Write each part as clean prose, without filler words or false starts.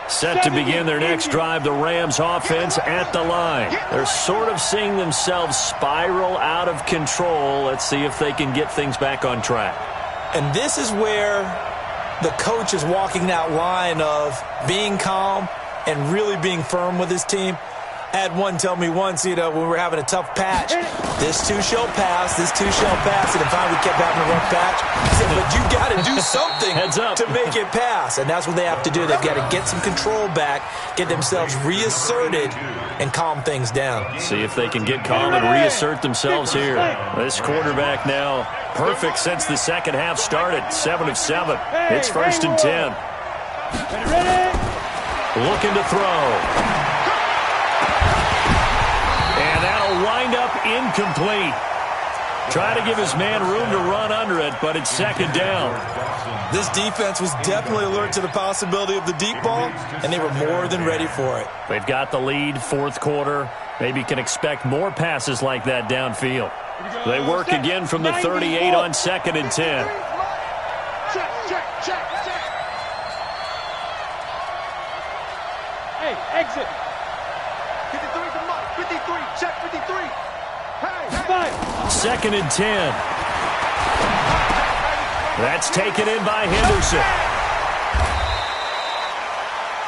Set to begin their next drive, the Rams offense at the line. They're sort of seeing themselves spiral out of control. Let's see if they can get things back on track. And this is where the coach is walking that line of being calm and really being firm with his team. I had one tell me once, when we were having a tough patch, this too shall pass, this too shall pass, and finally we kept having a rough patch. He said, but you got to do something to make it pass, and that's what they have to do. They've got to get some control back, get themselves reasserted, and calm things down. See if they can get calm and reassert themselves here. This quarterback now perfect since the second half started, 7 of 7. It's 1st and 10. Looking to throw. Wind up incomplete. Try to give his man room to run under it, but it's 2nd down. This defense was definitely alert to the possibility of the deep ball, and they were more than ready for it. They've got the lead, 4th quarter. Maybe can expect more passes like that downfield. They work again from the 38 on 2nd and 10. Hey, exit. 53, check 53. Hey. 2nd and 10. That's taken in by Henderson.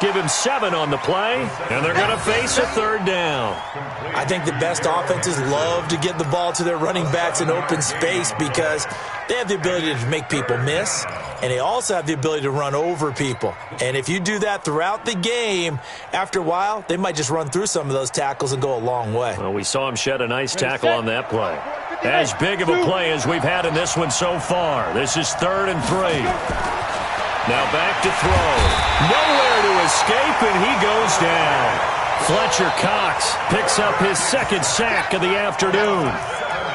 Give him 7 on the play, and they're going to face a 3rd down. I think the best offenses love to get the ball to their running backs in open space because they have the ability to make people miss, and they also have the ability to run over people. And if you do that throughout the game, after a while, they might just run through some of those tackles and go a long way. Well, we saw him shed a nice tackle on that play. As big of a play as we've had in this one so far. This is 3rd and 3. Now back to throw. Nowhere to escape, and he goes down. Fletcher Cox picks up his 2nd sack of the afternoon.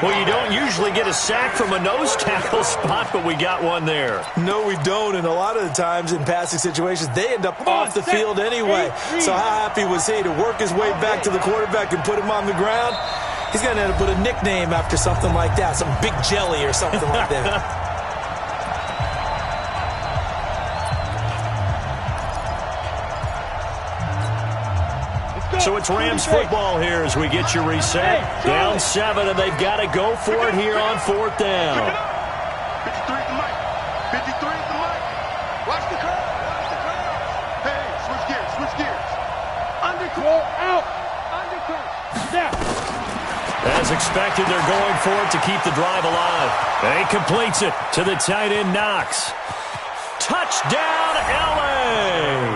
Well, you don't usually get a sack from a nose tackle spot, but we got one there. No, we don't, and a lot of the times in passing situations, they end up off the field anyway. So how happy was he to work his way back to the quarterback and put him on the ground? He's going to end up with a nickname after something like that, some Big Jelly or something like that. So it's Rams football here as we get you reset. Down 7, and they've got to go for it here on 4th down. 53 at the mic. 53 at the mic. Watch the crowd. Watch the crowd. Hey, switch gears. Undercut. Out. Undercut. Down. As expected, they're going for it to keep the drive alive. And he completes it to the tight end, Knox. Touchdown, L.A.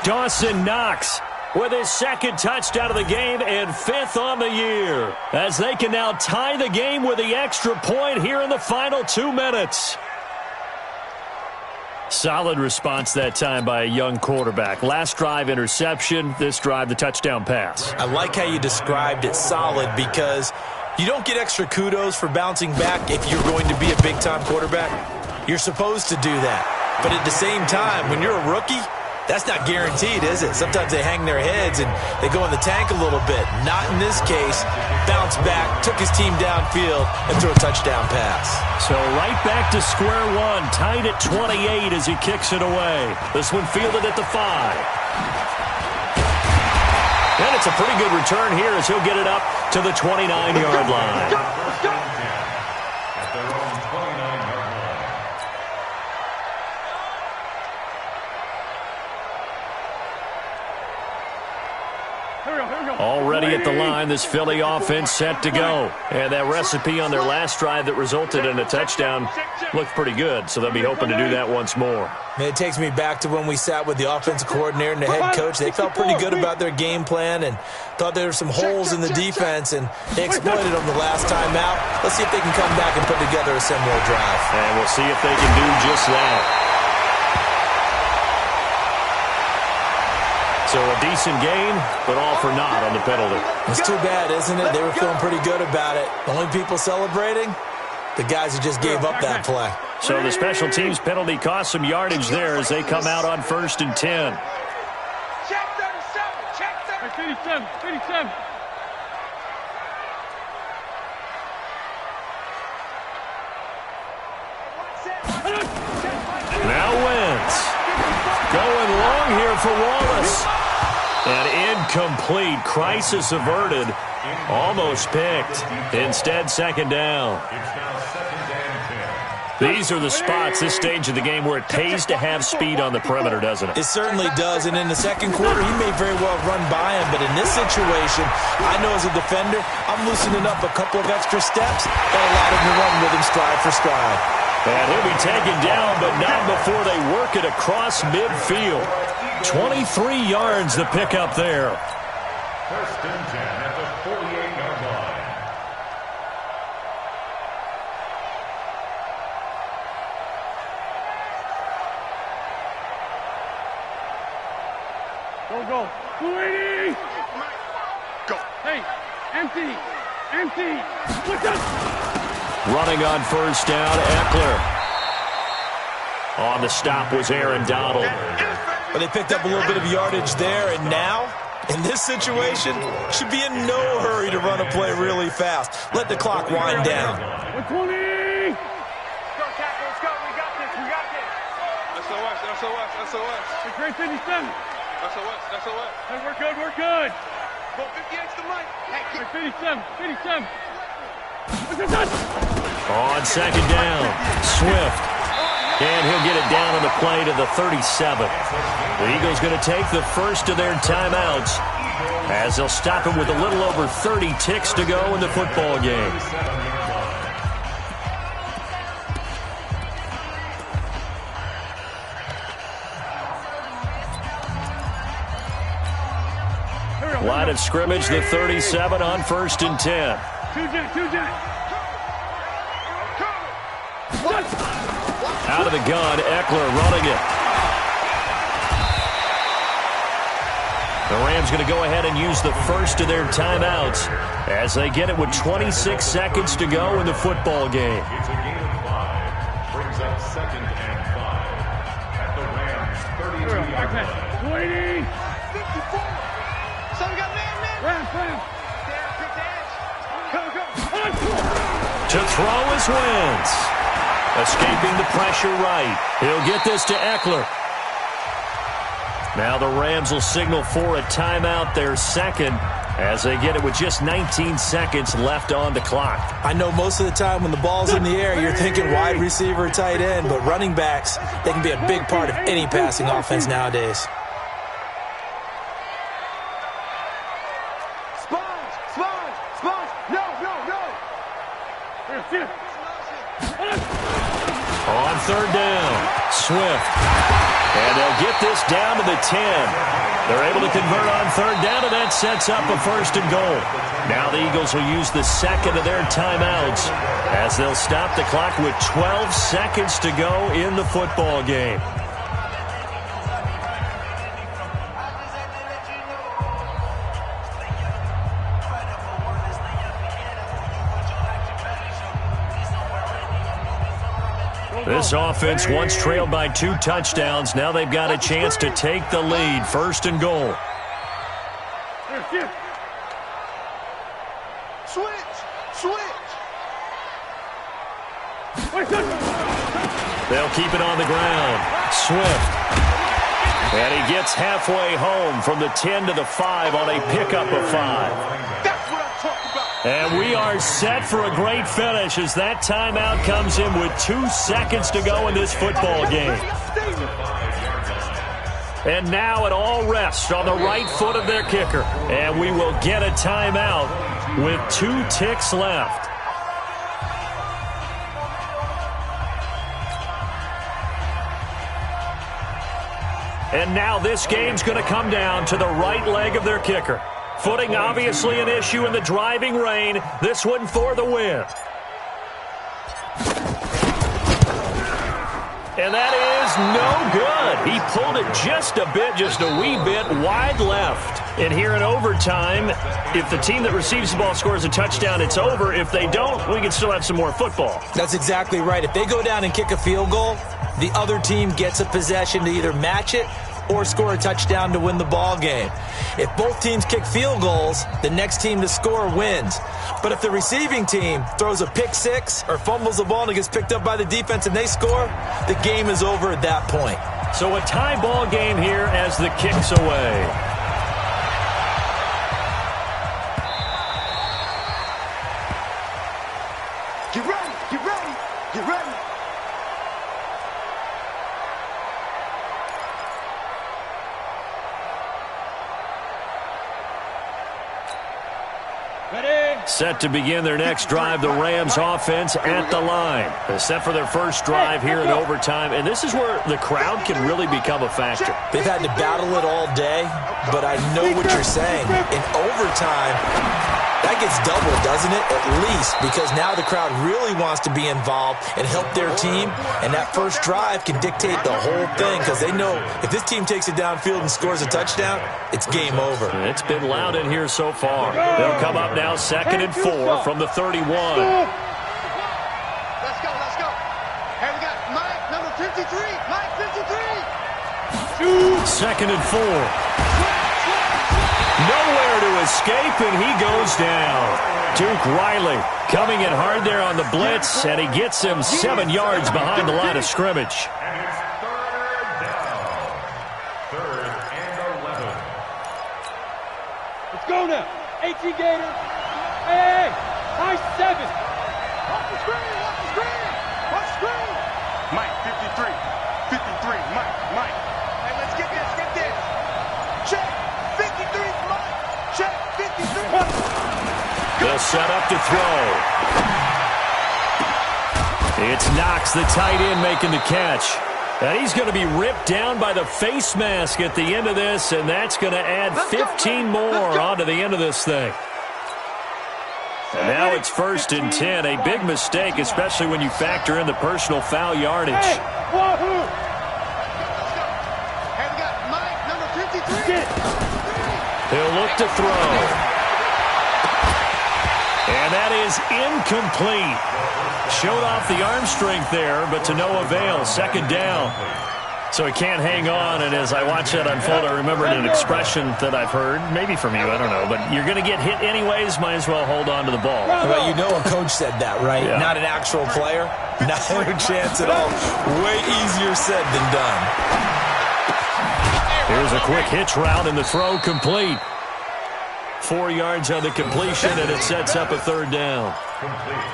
Dawson Knox with his 2nd touchdown of the game and 5th on the year, as they can now tie the game with the extra point here in the final 2 minutes. Solid response that time by a young quarterback. Last drive, interception. This drive, the touchdown pass. I like how you described it solid because you don't get extra kudos for bouncing back if you're going to be a big-time quarterback. You're supposed to do that. But at the same time, when you're a rookie, that's not guaranteed, is it? Sometimes they hang their heads and they go in the tank a little bit. Not in this case. Bounced back, took his team downfield, and threw a touchdown pass. So right back to square one, tied at 28 as he kicks it away. This one fielded at the 5. And it's a pretty good return here as he'll get it up to the 29-yard line. Already at the line, this Philly offense set to go. And that recipe on their last drive that resulted in a touchdown looked pretty good, so they'll be hoping to do that once more. It takes me back to when we sat with the offensive coordinator and the head coach. They felt pretty good about their game plan and thought there were some holes in the defense, and they exploited them the last time out. Let's see if they can come back and put together a similar drive. And we'll see if they can do just that. So a decent game, but all for naught on the penalty. It's too bad, isn't it? They were feeling pretty good about it. The only people celebrating, the guys who just gave up that play. So the special teams penalty cost some yardage there as they come out on 1st and 10. Check 37. Check 37. 37. Now Wentz going long here for Wallace. An incomplete. Crisis averted. Almost picked. Instead, second down. These are the spots, this stage of the game, where it pays to have speed on the perimeter, doesn't it? It certainly does, and in the second quarter, he may very well run by him, but in this situation, I know as a defender, I'm loosening up a couple of extra steps that allowed him to run with him stride for stride. And he'll be taken down, but not before they work it across midfield. 23 yards the pickup there. First and 10 at the 48-yard line. Go. 280. Go. Hey, empty. What's up? Running on first down, Eckler. On the stop was Aaron Donald. But they picked up a little bit of yardage there, and now, in this situation, should be in no hurry to run a play really fast. Let the clock wind down. 120. Let's go, tackle. Let's go. We got this. SOS. Great 57. SOS. Hey, we're good. Go 58 to Mike. Hey, 57. On second down, Swift. And he'll get it down on the play to the 37. The Eagles going to take the first of their timeouts as they'll stop him with a little over 30 ticks to go in the football game. Line of scrimmage, the 37 on first and 10. Two jet. Out of the gun, Eckler running it. The Rams going to go ahead and use the first of their timeouts as they get it with 26 seconds to go in the football game. It's a gain of 5. Brings up 2nd and 5 at the Rams 32-yard line. 280. 54. So we got man. Rams. To throw is Wentz. Escaping the pressure right. He'll get this to Eckler. Now the Rams will signal for a timeout, their second, as they get it with just 19 seconds left on the clock. I know most of the time when the ball's in the air, you're thinking wide receiver, tight end, but running backs, they can be a big part of any passing offense nowadays. On third down, Swift. And they'll get this down to the 10. They're able to convert on third down, and that sets up a first and goal. Now the Eagles will use the second of their timeouts as they'll stop the clock with 12 seconds to go in the football game. This offense once trailed by 2 touchdowns. Now they've got a chance to take the lead. First and goal. Switch. They'll keep it on the ground. Swift. And he gets halfway home from the 10 to the 5 on a pickup of 5. And we are set for a great finish as that timeout comes in with 2 seconds to go in this football game. And now it all rests on the right foot of their kicker. And we will get a timeout with 2 ticks left. And now this game's going to come down to the right leg of their kicker. Footing obviously an issue in the driving rain. This one for the win. And that is no good. He pulled it just a wee bit wide left. And here in overtime, if the team that receives the ball scores a touchdown, it's over. If they don't, we can still have some more football. That's exactly right. If they go down and kick a field goal, the other team gets a possession to either match it or score a touchdown to win the ball game. If both teams kick field goals, the next team to score wins. But if the receiving team throws a pick six or fumbles the ball and it gets picked up by the defense and they score, the game is over at that point. So a tie ball game here as the kick's away. Get ready, get ready, get ready. Set to begin their next drive, the Rams offense at the line. Set for their first drive here in overtime, and this is where the crowd can really become a factor. They've had to battle it all day, but I know what you're saying. In overtime, that gets doubled, doesn't it? At least, because now the crowd really wants to be involved and help their team, and that first drive can dictate the whole thing because they know if this team takes it downfield and scores a touchdown, it's game over. It's been loud in here so far. They'll come up now 2nd and 4 from the 31. Let's go, let's go. Here we got Mike, number 53. Mike, 53. 2nd and 4. Nowhere to escape, and he goes down. Duke Riley coming in hard there on the blitz, and he gets him 7 yards behind the line of scrimmage. And it's 3rd down. 3rd and 11. Let's go now. AT Gator. Hey, high 7. Off the screen, off the screen. Off the screen. Mike, 53. 53. Mike. Hey, let's get this, get this. Check. 53 Mike. Check. 53. They'll set up to throw. It's Knox, the tight end, making the catch. And he's going to be ripped down by the face mask at the end of this, and that's going to add 15 more onto the end of this thing. And now it's 1st and 10. A big mistake, especially when you factor in the personal foul yardage. Hey, wahoo! Hey, we got Mike, number 53. He'll look to throw. And that is incomplete. Showed off the arm strength there, but to no avail. 2nd down. So he can't hang on, and as I watch that unfold, I remembered an expression that I've heard, maybe from you, I don't know, but you're going to get hit anyways, might as well hold on to the ball. Well, you know a coach said that, right? Yeah. Not an actual player. Not a chance at all. Way easier said than done. Here's a quick hitch route, and the throw complete. 4 yards on the completion, and it sets up a 3rd down.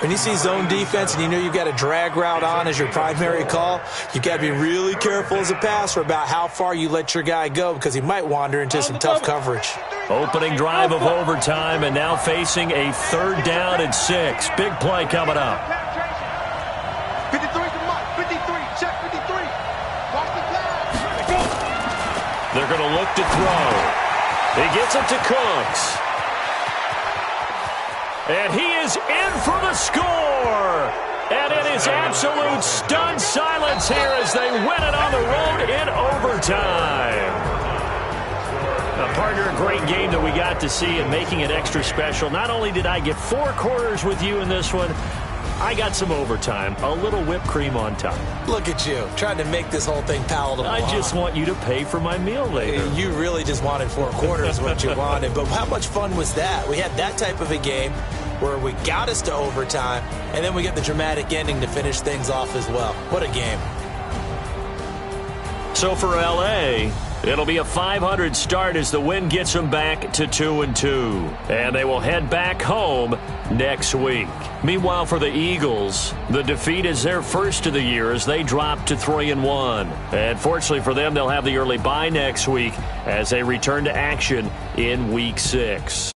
When you see zone defense and you know you've got a drag route on as your primary call, you got to be really careful as a passer about how far you let your guy go because he might wander into some tough coverage. Opening drive of overtime, and now facing a 3rd down and 6. Big play coming up. 53 to Mike. 53. Check 53. Watch the pass. They're going to look to throw. He gets it to Cooks. And he is in for the score. And it is absolute stunned silence here as they win it on the road in overtime. Now, partner, a great game that we got to see and making it extra special. Not only did I get 4 quarters with you in this one, I got some overtime, a little whipped cream on top. Look at you, trying to make this whole thing palatable. I just want you to pay for my meal later. You really just wanted 4 quarters what you wanted. But how much fun was that? We had that type of a game where we got us to overtime, and then we get the dramatic ending to finish things off as well. What a game. So for L.A., it'll be a 500 start as the win gets them back to 2-2. And they will head back home next week. Meanwhile, for the Eagles, the defeat is their first of the year as they drop to 3-1. And fortunately for them, they'll have the early bye next week as they return to action in Week 6.